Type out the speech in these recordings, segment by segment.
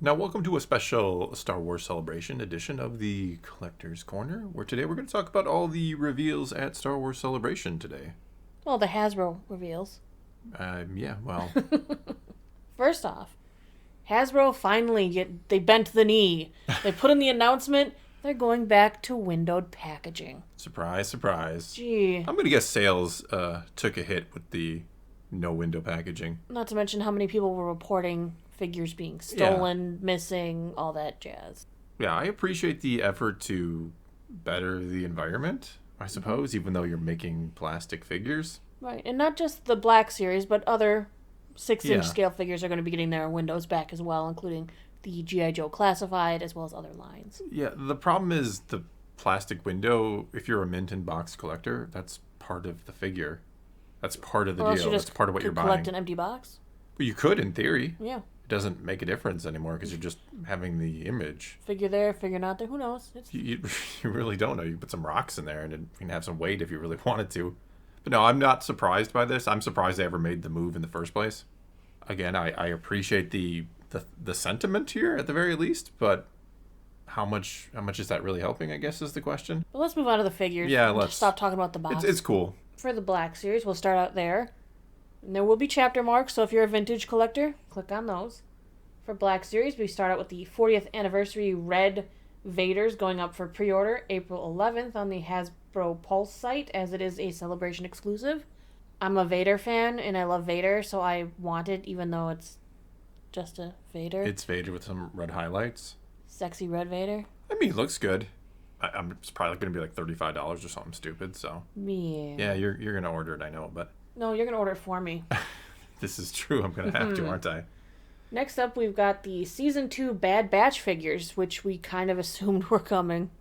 Now, welcome to a special Star Wars Celebration edition of the Collector's Corner, where today we're going to talk about all the reveals at Star Wars Celebration today. Well, the Hasbro reveals. Well, First off, Hasbro they bent the knee. They put in the announcement they're going back to windowed packaging. surprise, surprise. Gee. I'm going to guess sales took a hit with the no window packaging. Not to mention how many people were reporting figures being stolen, missing, all that jazz. Yeah, I appreciate the effort to better the environment, I suppose, even though you're making plastic figures. Right, and not just the Black Series, but other 6-inch Yeah. scale figures are going to be getting their windows back as well, including the G.I. Joe Classified, as well as other lines. Yeah, the problem is the plastic window, if you're a mint and box collector, that's part of the figure. That's part of the Or else deal. you just That's part of what you're collect buying. an empty box. Well, you could, in theory. Yeah. It doesn't make a difference anymore because you're just having the image. Figure there, figure not there. Who knows? You really don't know. You put some rocks in there and it can have some weight if you really wanted to. But no, I'm not surprised by this. I'm surprised they ever made the move in the first place. Again, I appreciate the sentiment here at the very least, but how much is that really helping, I guess, is the question. But let's move on to the figures. Yeah, and let's. just stop talking about the box. It's cool. For the Black Series, we'll start out there. And there will be chapter marks, so if you're a vintage collector, click on those. For Black Series, we start out with the 40th anniversary red Vaders going up for pre-order April 11th on the Hasbro Pulse site, as it is a Celebration exclusive. I'm a Vader fan, and I love Vader, so I want it, even though it's just a Vader. It's Vader with some red highlights. Sexy red Vader. I mean, it looks good. It's probably going to be like $35 or something stupid, so. Yeah. Yeah, you're going to order it, I know, but No, you're going to order it for me. this is true. I'm going to have to, aren't I? Next up, we've got the Season 2 Bad Batch figures, which we kind of assumed were coming.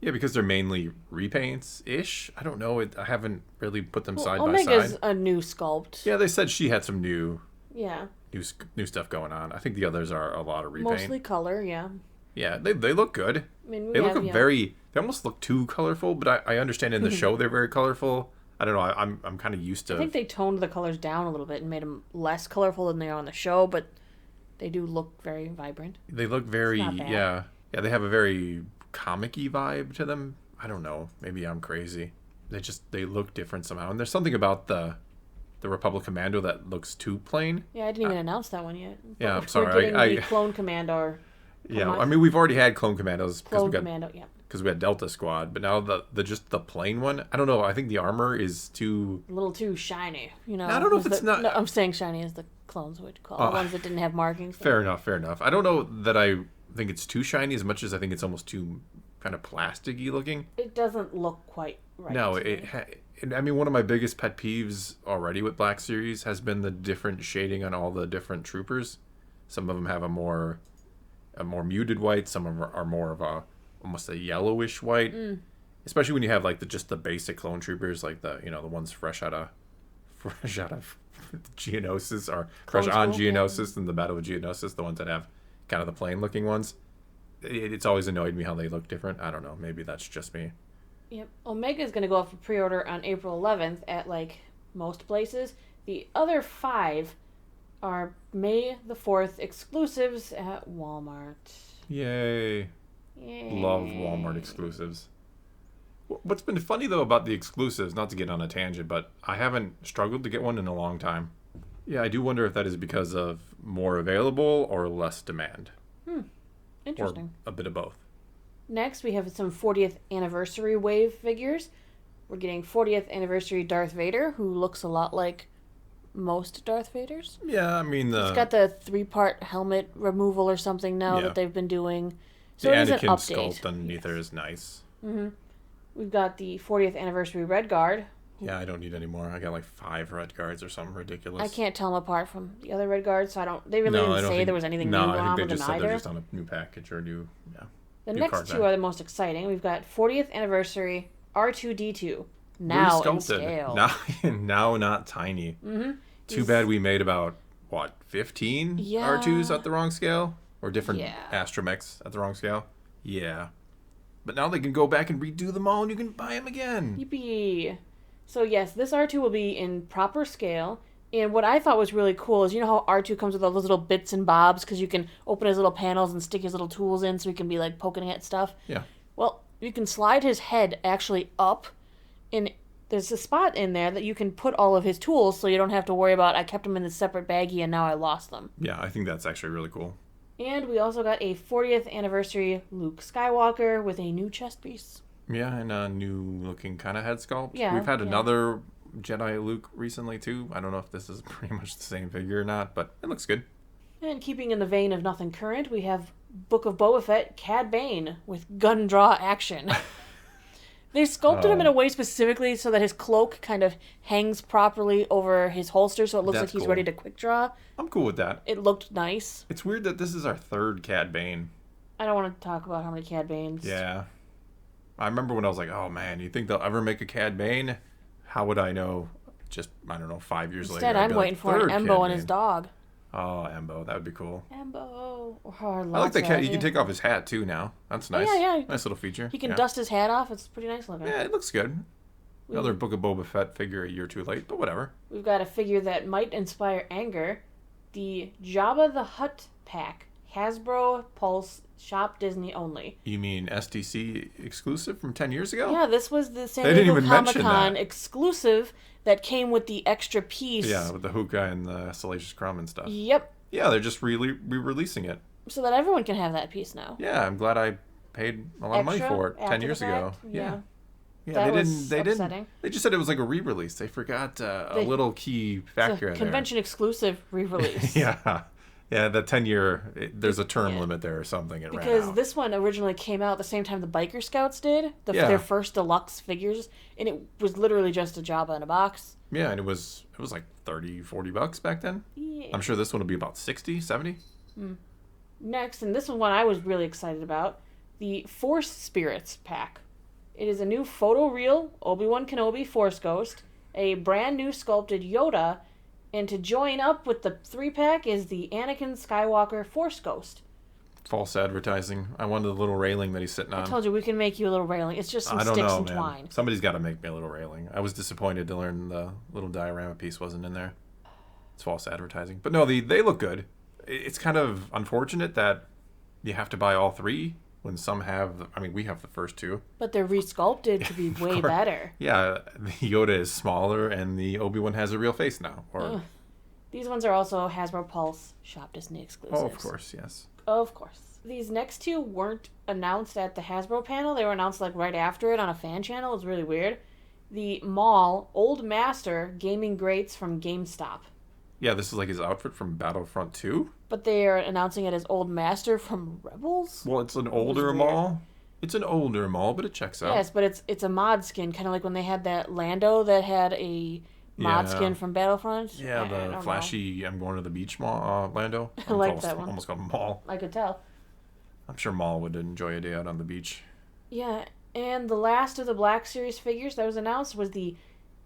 Yeah, because they're mainly repaints-ish. I don't know. I haven't really put them side by Omega's side. a new sculpt. Yeah, they said she had some new Yeah. stuff going on. I think the others are a lot of repaint. Mostly color, yeah. Yeah, they look good. I mean, They They almost look too colorful, but I understand in the show they're very colorful. I don't know. I'm kind of used to. I think they toned the colors down a little bit and made them less colorful than they are on the show, but they do look very vibrant. They look very not bad. yeah. They have a very comic-y vibe to them. I don't know. Maybe I'm crazy. They look different somehow. And there's something about the Republic Commando that looks too plain. Yeah, I didn't even announce that one yet. But Yeah, I'm we're sorry. getting the Clone Commando. Yeah, I mean we've already had Clone Commandos Clone Commando, yeah. because we had Delta Squad, but now the plain one. I don't know. I think the armor is too. A little too shiny, you know. I don't know if it's not. No, I'm saying shiny as the clones would call the ones that didn't have markings. Fair enough. I don't know that I think it's too shiny as much as I think it's almost too kind of plasticky looking. It doesn't look quite right. No, to me. I mean, one of my biggest pet peeves already with Black Series has been the different shading on all the different troopers. Some of them have a more muted white. Some of them are more of almost a yellowish white. Especially when you have like just the basic clone troopers, like the ones fresh out of Geonosis or fresh on Geonosis and the Battle of Geonosis, the ones that have kind of the plain looking ones. It's always annoyed me how they look different. I don't know. Maybe that's just me. Yep. Omega is going to go up for pre-order on April 11th at, like, most places. The other 5 are May the 4th exclusives at Walmart. Yay. Yay. Love Walmart exclusives. What's been funny, though, about the exclusives, not to get on a tangent, but I haven't struggled to get one in a long time. Yeah, I do wonder if that is because of more available or less demand. Interesting. Or a bit of both. Next, we have some 40th anniversary wave figures. We're getting 40th anniversary Darth Vader, who looks a lot like most Darth Vaders. Yeah, I mean He's got the 3-part helmet removal or something now that they've been doing. So the it is an Anakin update. sculpt underneath there is nice. We've got the 40th anniversary Red Guard. Yeah, I don't need any more. I got like 5 red guards or something ridiculous. I can't tell them apart from the other Red Guards, so they really didn't say there was anything new I going think on they with just them said either. they're just on a new package or new, The new next card 2 back. are the most exciting. We've got 40th anniversary R2-D2, now in scale. Now not tiny. Too bad we made about, 15 Yeah. R2s at the wrong scale? Or different Yeah. astromechs at the wrong scale? Yeah. But now they can go back and redo them all and you can buy them again. Yippee! So yes, this R2 will be in proper scale. And what I thought was really cool is, you know how R2 comes with all those little bits and bobs because you can open his little panels and stick his little tools in so he can be like poking at stuff? Yeah. Well, you can slide his head actually up, and there's a spot in there that you can put all of his tools so you don't have to worry about, I kept them in a separate baggie and now I lost them. Yeah, I think that's actually really cool. And we also got a 40th anniversary Luke Skywalker with a new chest piece. Yeah, and a new looking kind of head sculpt. Yeah, We've had yeah. another Jedi Luke recently too. I don't know if this is pretty much the same figure or not, but it looks good. And keeping in the vein of nothing current, we have Book of Boba Fett Cad Bane with gun draw action. They sculpted him in a way specifically so that his cloak kind of hangs properly over his holster so it looks That's like he's cool. ready to quick draw. I'm cool with that. It looked nice. It's weird that this is our third Cad Bane. I don't want to talk about how many Cad Banes. Yeah. I remember when I was like, oh man, you think they'll ever make a Cad Bane? How would I know? Just, I don't know, 5 years Instead, later. I'd I'm be waiting like, for an "Third Embo Cad and his Bane." dog. Oh, Embo. That would be cool. Embo. I like the cat. You can take off his hat too now. That's nice. yeah. Nice little feature. He can yeah. dust his hat off. It's pretty nice looking. Yeah, it looks good. Another Book of Boba Fett figure a year too late, but whatever. We've got a figure that might inspire anger. The Jabba the Hutt pack. Hasbro Pulse Shop Disney only. You mean STC exclusive from 10 years ago? Yeah, this was the San They didn't Diego even mention Comic-Con that. exclusive that came with the extra piece. Yeah, with the hookah and the Salacious Crumb and stuff. Yep. Yeah, they're just re-releasing it. So that everyone can have that piece now. Yeah, I'm glad I paid a lot of money Extra for it 10 after years the ago. fact? Yeah. Yeah, That they was didn't. upsetting. They just said it was like a re-release. They forgot a little key It's factor a in convention exclusive re-release. there. Yeah, the 10-year. There's a term Yeah. limit there or something. It ran Because out. this one originally came out at the same time the Biker Scouts did, Yeah. their first deluxe figures, and it was literally just a Jabba in a box. Yeah, and it was like $30-$40 back then. Yeah. I'm sure this one will be about 60, 70. Next, and this one I was really excited about, the Force Spirits pack. It is a new photoreal Obi-Wan Kenobi Force Ghost, a brand new sculpted Yoda, and to join up with the 3-pack is the Anakin Skywalker Force Ghost. False advertising. I wanted the little railing that he's sitting on. I told you we can make you a little railing. It's just some I don't sticks know, and man. twine. Somebody's got to make me a little railing. I was disappointed to learn the little diorama piece wasn't in there. It's false advertising. But no, they look good. It's kind of unfortunate that you have to buy all three when some have. I mean, we have the first two. But they're resculpted to be way course. better. Yeah, the Yoda is smaller, and the Obi-Wan has a real face now. Or These ones are also Hasbro Pulse Shop Disney exclusives. oh, of course, yes. Of course. These next two weren't announced at the Hasbro panel. They were announced like right after it on a fan channel. It's really weird. The Maul Old Master Gaming Greats from GameStop. Yeah, this is like his outfit from Battlefront 2. But they are announcing it as Old Master from Rebels? Well, it's an older weird. Maul. It's an older Maul, but it checks out. Yes, but it's a mod skin, kind of like when they had that Lando that had a mod Yeah. skin from Battlefront. Yeah, I don't the know. flashy I'm going to the beach Maul, Lando. I like that one. Almost called Maul. I could tell. I'm sure Maul would enjoy a day out on the beach. Yeah, and the last of the Black Series figures that was announced was the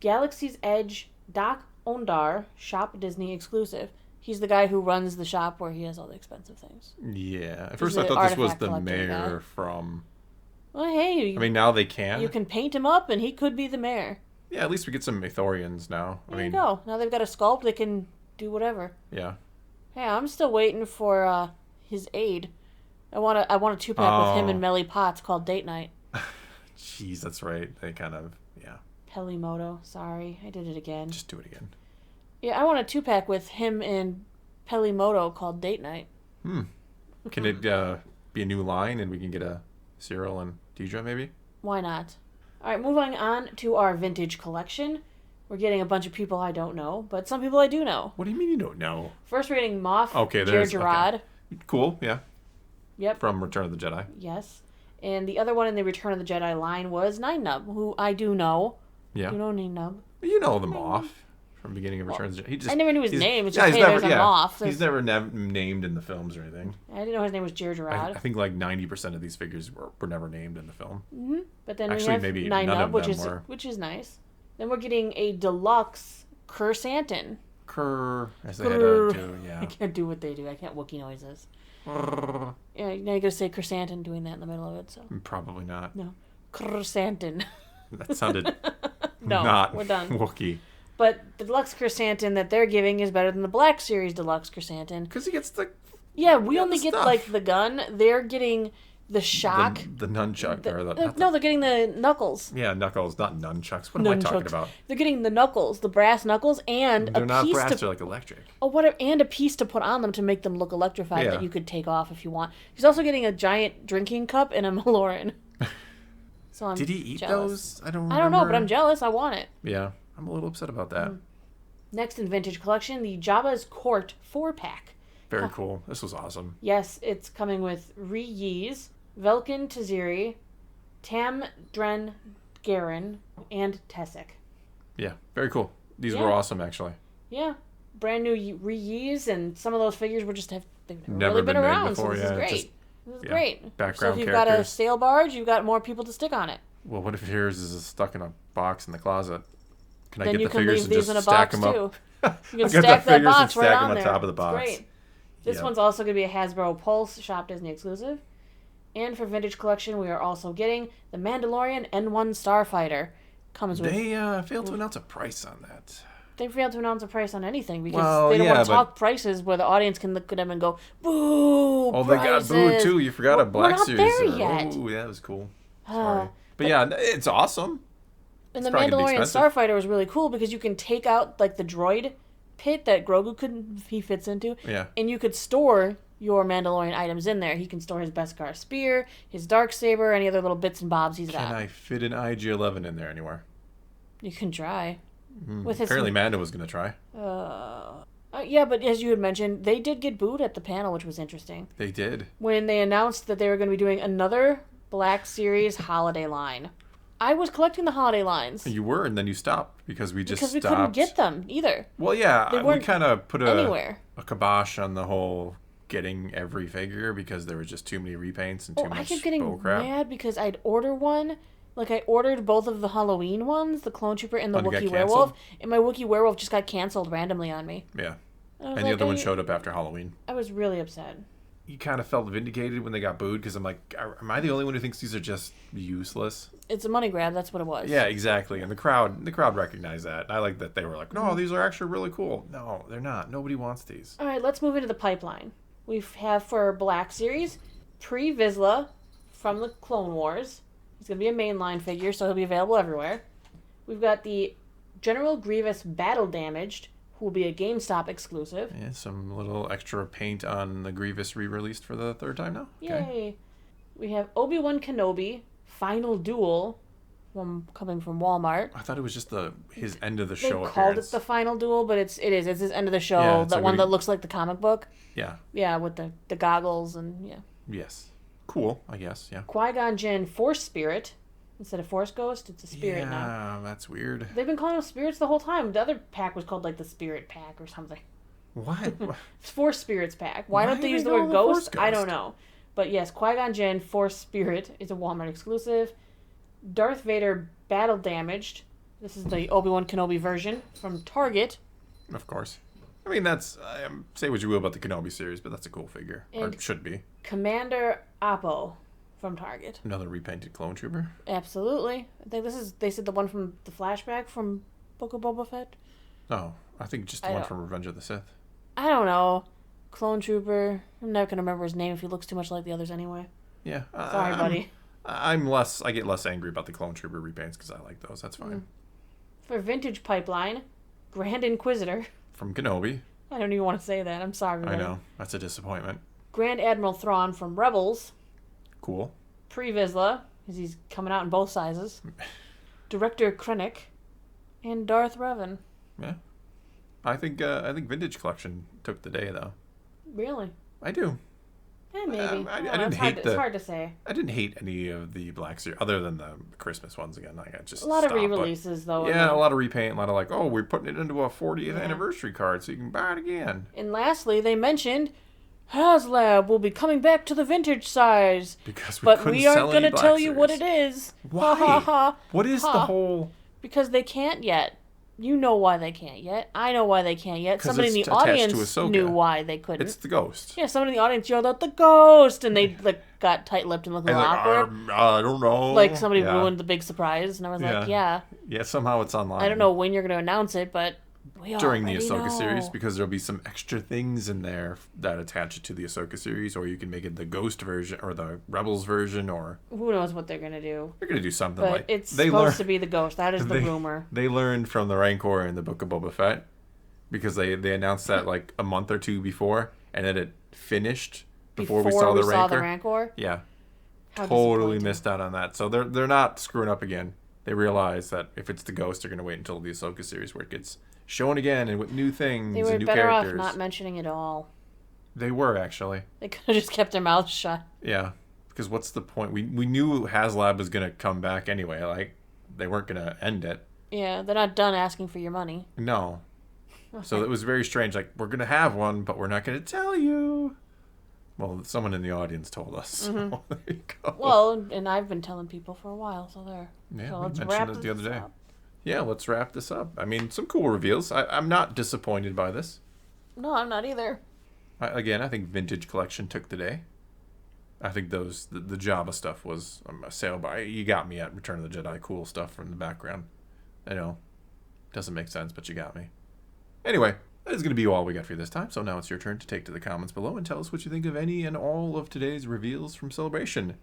Galaxy's Edge Doc Ondar Shop Disney exclusive. He's the guy who runs the shop where he has all the expensive things. Yeah. At first the I thought this was artifact the collecting mayor guy. from... Well, hey, I mean, now they can. you can paint him up and he could be the mayor. Yeah, at least we get some Ithorians now. There you go. Now they've got a sculpt, they can do whatever. Yeah. Hey, I'm still waiting for his aide. I want a 2-pack with him and Melly Potts called Date Night. Jeez, that's right. They kind of... Yeah. Pelimoto. Sorry, I did it again. Just do it again. Yeah, I want a 2-pack with him and Pelimoto called Date Night. Can it be a new line and we can get a Cyril and Deidre maybe? Why not? All right, moving on to our vintage collection. We're getting a bunch of people I don't know, but some people I do know. What do you mean you don't know? First, we're getting Moff Okay, there's... Gerard. Okay. Cool, yeah. Yep. From Return of the Jedi. Yes. And the other one in the Return of the Jedi line was Nine Nub, who I do know. Yeah. You know Nine Nub. You know them off from beginning of Return of the Jedi. He just, I never knew his he's- name. It's yeah, just, he's hey, never, there's a Moff. He's never named in the films or anything. I didn't know his name was Jer I Gerard. think like 90% of these figures were never named in the film. But then Actually, we have maybe Nine none Nub, of which them is were. which is nice. Then we're getting a deluxe Kersantin. Kerr, as they Kerr. had to, I yeah. can't do what they do. I can't Wookiee noises. Yeah, now you gotta say Kersantin doing that in the middle of it. So Probably not. no, Kersantin. That sounded No, not we're done. Wookiee. But the deluxe chrysanthemum that they're giving is better than the Black Series deluxe chrysanthemum. Because he gets the... Yeah, we only the get, stuff. like, the gun. They're getting the shock. The nunchuck. No, they're getting the knuckles. Yeah, knuckles, not nunchucks. What am I talking about? They're getting the knuckles, the brass knuckles, and They're a not piece brass, to... they're like electric. Oh, whatever, and a piece to put on them to make them look electrified that you could take off if you want. He's also getting a giant drinking cup and a Maloran. So I'm Did he eat jealous. those? I don't know, but I'm jealous. I want it. Yeah, I'm a little upset about that. Next in Vintage Collection, the Jabba's Court 4-pack. Very cool. This was awesome. Yes, it's coming with Ree-Yeez, Velkin Taziri, Tam Dren Garen, and Tessek. Yeah, very cool. These were awesome, actually. Yeah, brand new Ree-Yeez, and some of those figures were just they've never really been made around, before, so this is great. This is great. Background so if you've characters. got a sail barge, you've got more people to stick on it. Well, what if yours is stuck in a box in the closet? Can I Then get you the can figures leave and these just in a stack box them too. up? You can I'll get the stack that figures and box stack right them on on there. top of the box. It's great. This Yeah. one's also going to be a Hasbro Pulse Shop Disney exclusive. And for Vintage Collection, we are also getting the Mandalorian N1 Starfighter. Comes with... They failed to announce a price on that. They failed to announce a price on anything because they don't want to talk prices where the audience can look at them and go, boo, Oh, they got booed too. You forgot a Black we're not Series. there yet. Oh, yeah, that was cool. Sorry. But yeah, it's awesome. And the probably gonna be Mandalorian expensive. Starfighter was really cool because you can take out like the droid pit that he fits into. Yeah. And you could store your Mandalorian items in there. He can store his Beskar spear, his Darksaber, any other little bits and bobs he's got. Can I fit an IG-11 in there anywhere? You can try. Apparently Mando was going to try. Yeah, but as you had mentioned, they did get booed at the panel, which was interesting. They did. When they announced that they were going to be doing another Black Series holiday line. I was collecting the holiday lines. You were, and then you stopped because we just stopped. Couldn't get them either. Well, yeah, we kind of put anywhere. A kibosh on the whole getting every figure because there was just too many repaints and too much I kept getting bullcrap. mad because I'd order one. Like, I ordered both of the Halloween ones, the Clone Trooper and the Wookiee Werewolf, and my Wookiee Werewolf just got canceled randomly on me. Yeah. And the other one showed up after Halloween. I was really upset. You kind of felt vindicated when they got booed because I'm like, am I the only one who thinks these are just useless? It's a money grab. That's what it was. Yeah, exactly. And the crowd recognized that. And I like that they were like, no, these are actually really cool. No, they're not. Nobody wants these. All right, let's move into the pipeline. We have for Black Series, Pre Vizsla from the Clone Wars. He's going to be a mainline figure, so he'll be available everywhere. We've got the General Grievous Battle Damaged, who will be a GameStop exclusive. Yeah, some little extra paint on the Grievous re-released for the third time now. Yay. Okay. We have Obi-Wan Kenobi, Final Duel, coming from Walmart. I thought it was just his end of the show They called appearance. it the Final Duel, but it's his end of the show. Yeah, that one that looks like the comic book. Yeah. Yeah, with the goggles and yeah. Yes. Cool, I guess, yeah. Qui-Gon Jinn Force Spirit. Instead of Force Ghost, it's a Spirit now. Yeah, that's weird. They've been calling them Spirits the whole time. The other pack was called like the Spirit Pack or something. What? It's Force Spirits Pack. Why don't are they use the calling word it Force ghost? I don't know. But yes, Qui-Gon Jinn Force Spirit is a Walmart exclusive. Darth Vader Battle Damaged. This is the Obi-Wan Kenobi version from Target. Of course. I mean, that's... say what you will about the Kenobi series, but that's a cool figure. Or And it should be. Commander Appo from Target. Another repainted clone trooper. Absolutely. I think they said the one from the flashback from Book of Boba Fett. No, I think just the one from Revenge of the Sith. I don't know. Clone Trooper. I'm never going to remember his name if he looks too much like the others anyway. Yeah. Sorry, buddy. I get less angry about the clone trooper repaints because I like those. That's fine. For Vintage Pipeline, Grand Inquisitor. From Kenobi. I don't even want to say that. I'm sorry. I know. That's a disappointment. Grand Admiral Thrawn from Rebels. Cool. Pre Vizsla, because he's coming out in both sizes. Director Krennic. And Darth Revan. Yeah. I think Vintage Collection took the day, though. Really? I do. Yeah, maybe. I didn't hate it's hard to say. I didn't hate any of the Black Series, other than the Christmas ones again. I just a lot of re-releases, though. Yeah, a lot of repaint, a lot of like, oh, we're putting it into a 40th anniversary card so you can buy it again. And lastly, they mentioned Haslab will be coming back to the vintage size. Because we aren't going to tell you what it is. Why? Ha ha ha. What is the whole... Because they can't yet. You know why they can't yet. I know why they can't yet. 'Cause Somebody in it's the attached to audience Ahsoka. knew why they couldn't. It's the ghost. Yeah, somebody in the audience yelled out, "The ghost!" And they like got tight-lipped and looked a And little like, awkward. I don't know. Like somebody Yeah. ruined the big surprise. And I was like, yeah. Yeah, somehow it's online. I don't know when you're going to announce it, but we During the already Ahsoka know. series, because there'll be some extra things in there that attach it to the Ahsoka series, or you can make it the Ghost version or the Rebels version, or Who knows what they're going to do. they're gonna do something But like it's they supposed learn. to be the ghost. That is the rumor. They learned from the Rancor in the Book of Boba Fett, because they announced that like a month or two before, and then it finished before we saw the Rancor. Yeah, How totally disappointing. missed out on that. So they're not screwing up again. They realize that if it's the Ghost, they're gonna wait until the Ahsoka series where it gets shown again and with new things They were and new better characters. off not mentioning it all. They were actually. They could have just kept their mouths shut. Yeah, because what's the point? We knew Haslab was gonna come back anyway. Like they weren't gonna end it. Yeah, they're not done asking for your money. No. So it was very strange. Like we're gonna have one, but we're not gonna tell you. Well, someone in the audience told us. So there you go. Well, and I've been telling people for a while, so there. Yeah, so we let's mentioned wrap it the other this day. up. Yeah, let's wrap this up. I mean, some cool reveals. I'm not disappointed by this. No, I'm not either. I think Vintage Collection took the day. I think the Jabba stuff was a sale by. You got me at Return of the Jedi. Cool stuff from the background. I know. Doesn't make sense, but you got me. Anyway, that is going to be all we got for you this time. So now it's your turn to take to the comments below and tell us what you think of any and all of today's reveals from Celebration.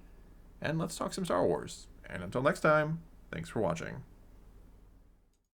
And let's talk some Star Wars. And until next time, thanks for watching.